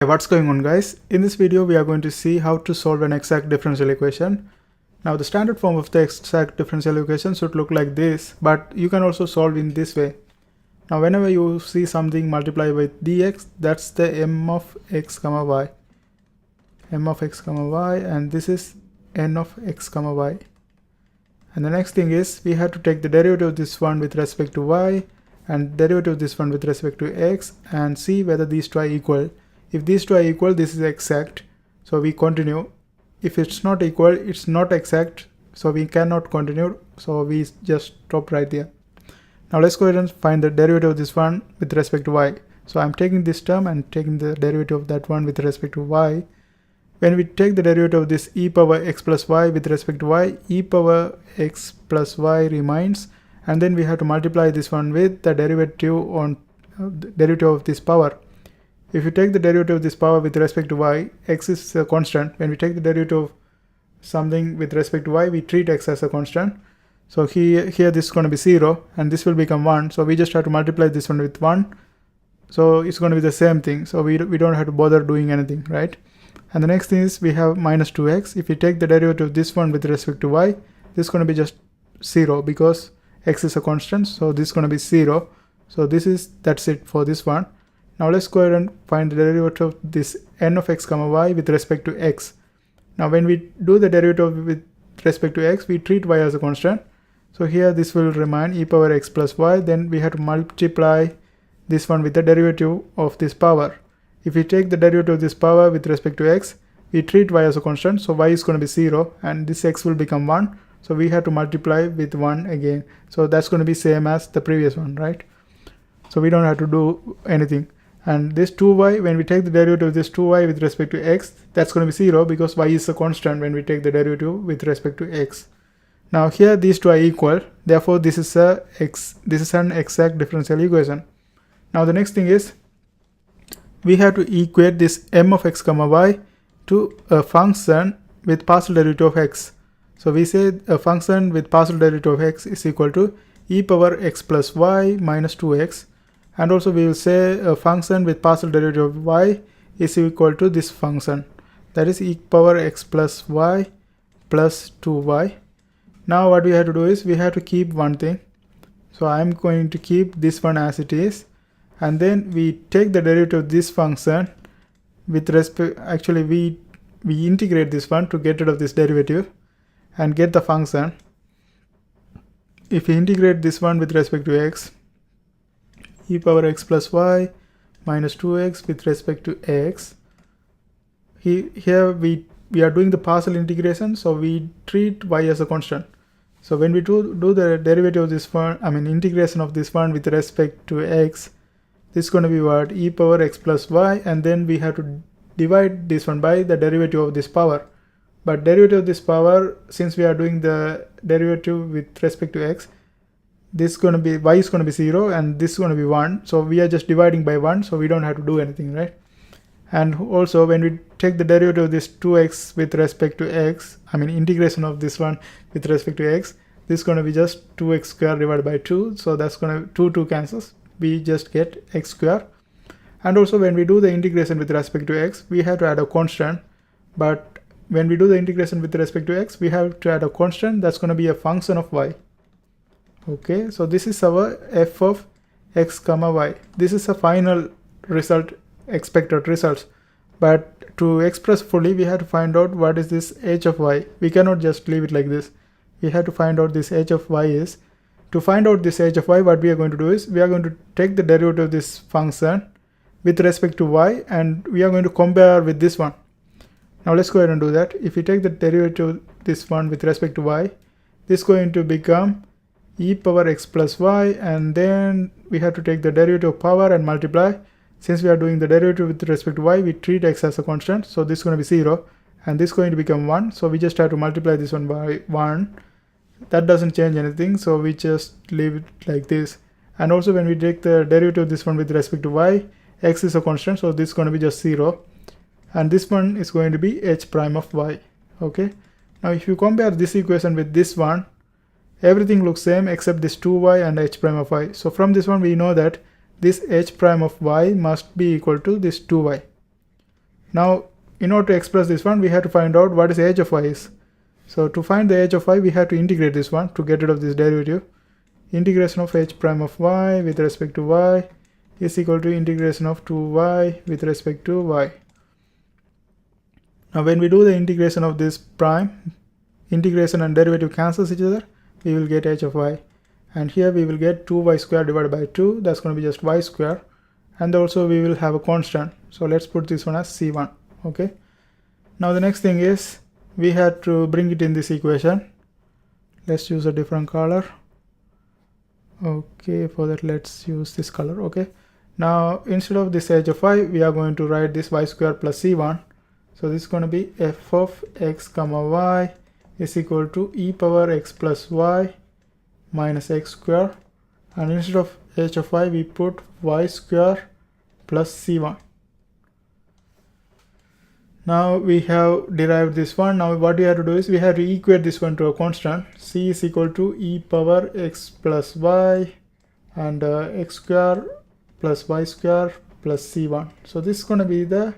What's going on, guys? In this video we are going to see how to solve an exact differential equation. Now the standard form of the exact differential equation should look like this, but you can also solve in this way. Now whenever you see something multiplied by dx, that's the m of x comma y. M of x comma y, and this is n of x comma y. And the next thing is we have to take the derivative of this one with respect to y and derivative of this one with respect to x and see whether these two are equal. If these two are equal, this is exact, so we continue. If it's not equal, it's not exact, so we cannot continue, so we just stop right there. Now let's go ahead and find the derivative of this one with respect to y. So I'm taking this term and taking the derivative of that one with respect to y. When we take the derivative of this e power x plus y with respect to y, e power x plus y remains, and then we have to multiply this one with the derivative of this power. If you take the derivative of this power with respect to y, x is a constant. When we take the derivative of something with respect to y, we treat x as a constant. So here this is going to be 0 and this will become 1. So we just have to multiply this one with 1. So it's going to be the same thing. So we don't have to bother doing anything, right? And the next thing is we have minus 2x. If we take the derivative of this one with respect to y, this is going to be just 0 because x is a constant. So this is going to be 0. So that's it for this one. Now let's go ahead and find the derivative of this n of x comma y with respect to x. Now when we do the derivative with respect to x, we treat y as a constant. So here this will remain e power x plus y. Then we have to multiply this one with the derivative of this power. If we take the derivative of this power with respect to x, we treat y as a constant. So y is going to be 0 and this x will become 1. So we have to multiply with 1 again. So that's going to be same as the previous one, right? So we don't have to do anything. And this 2y, when we take the derivative of this 2y with respect to x, that's going to be 0 because y is a constant when we take the derivative with respect to x. Now here these two are equal, therefore this is an exact differential equation. Now the next thing is we have to equate this m of x comma y to a function with partial derivative of x. So we say a function with partial derivative of x is equal to e power x plus y minus 2x. And also we will say a function with partial derivative of y is equal to this function, that is e power x plus y plus 2y. Now what we have to do is we have to keep one thing. So I'm going to keep this one as it is, and then we take the derivative of this function with respect, actually we integrate this one to get rid of this derivative and get the function. If we integrate this one with respect to x, e power x plus y minus 2x with respect to x. Here we are doing the partial integration, so we treat y as a constant. So when we do the derivative of this one, integration of this one with respect to x, this is going to be what? E power x plus y, and then we have to divide this one by the derivative of this power. But derivative of this power, since we are doing the derivative with respect to x, this is going to be, y is going to be 0 and this is going to be 1. So we are just dividing by 1, so we don't have to do anything, right? And also when we take the derivative of this 2x with respect to x, integration of this one with respect to x, this is going to be just 2x square divided by 2. So that's going to 2 cancels. We just get x square. And also when we do the integration with respect to x, we have to add a constant. But when we do the integration with respect to x, we have to add a constant that's going to be a function of y. Okay, so this is our f of x comma y. This is a final result, expected results. But to express fully, we have to find out what is this h of y. We cannot just leave it like this. We have to find out this h of y is. To find out this h of y, what we are going to do is we are going to take the derivative of this function with respect to y and we are going to compare with this one. Now let's go ahead and do that. If we take the derivative of this one with respect to y, this is going to become e power x plus y, and then we have to take the derivative of power and multiply. Since we are doing the derivative with respect to y, we treat x as a constant, so this is going to be 0 and this is going to become 1. So we just have to multiply this one by 1. That doesn't change anything, so we just leave it like this. And also when we take the derivative of this one with respect to y, x is a constant, so this is going to be just 0 and this one is going to be h prime of y. Okay, now if you compare this equation with this one, everything looks same except this 2y and h prime of y. So from this one we know that this h prime of y must be equal to this 2y. Now in order to express this one, we have to find out what is the h of y is. So to find the h of y, we have to integrate this one to get rid of this derivative. Integration of h prime of y with respect to y is equal to integration of 2y with respect to y. Now when we do the integration of this prime, integration and derivative cancels each other, we will get h of y. And here we will get 2y square divided by 2, that's going to be just y square. And also we will have a constant. So let's put this one as c1. Okay. Now the next thing is we had to bring it in this equation. Let's use a different color. Okay, for that let's use this color. Okay. Now instead of this h of y, we are going to write this y square plus c1. So this is going to be f of x comma y is equal to e power x plus y minus x square, and instead of h of y we put y square plus c1. Now we have derived this one. Now what we have to do is we have to equate this one to a constant. C is equal to e power x plus y and x square plus y square plus c1. So this is going to be the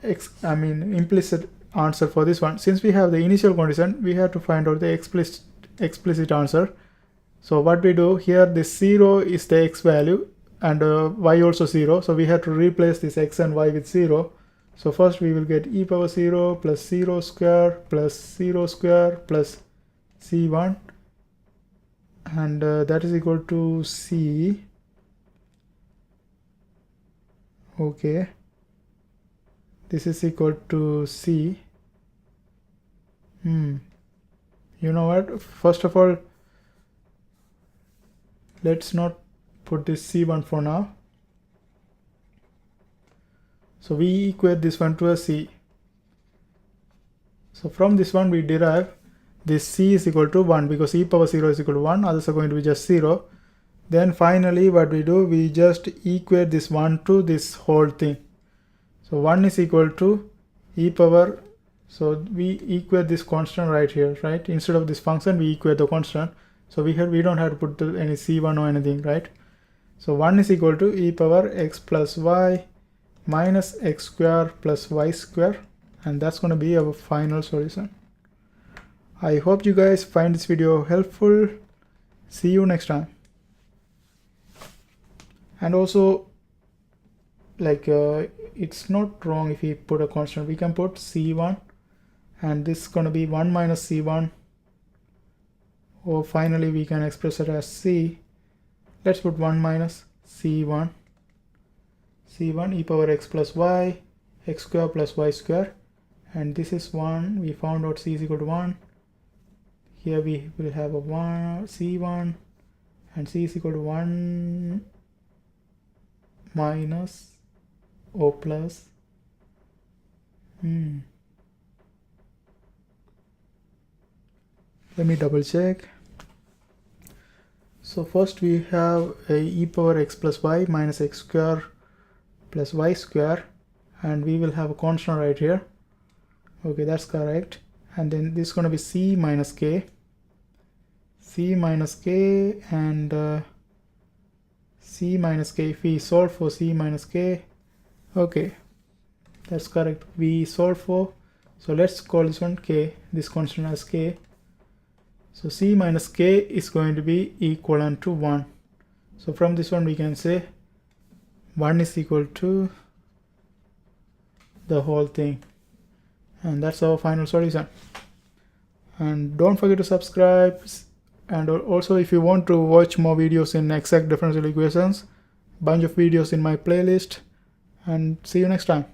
implicit answer for this one. Since we have the initial condition, we have to find out the explicit answer. So what we do here, this 0 is the x value and y also 0. So we have to replace this x and y with 0. So first we will get e power 0 plus 0 square plus 0 square plus c1, and that is equal to c. Okay, this is equal to c. You know what, first of all let's not put this c1 for now. So we equate this one to a c. So from this one we derive this c is equal to 1 because e power 0 is equal to 1, others are going to be just 0. Then finally what we do, we just equate this 1 to this whole thing. So 1 is equal to e power, so we equate this constant right here, right? Instead of this function we equate the constant. So we don't have to put any c1 or anything, right? So 1 is equal to e power x plus y minus x square plus y square, and that's going to be our final solution. I hope you guys find this video helpful. See you next time. And also, like it's not wrong if we put a constant. We can put c1 and this is going to be 1 minus c1, or finally we can express it as c. Let's put 1 minus c1 e power x plus y, x square plus y square, and this is 1. We found out c is equal to 1. Here we will have a 1 c1 and c is equal to 1 minus o plus let me double check. So first we have a e power x plus y minus x square plus y square, and we will have a constant right here. Okay, that's correct. And then this is going to be c minus k and c minus k. If we solve for c minus k, okay, that's correct, we solve for, so let's call this one k, this constant as k. So c minus k is going to be equivalent to 1. So from this one we can say 1 is equal to the whole thing, and that's our final solution. And don't forget to subscribe, and also if you want to watch more videos in exact differential equations, bunch of videos in my playlist, and see you next time.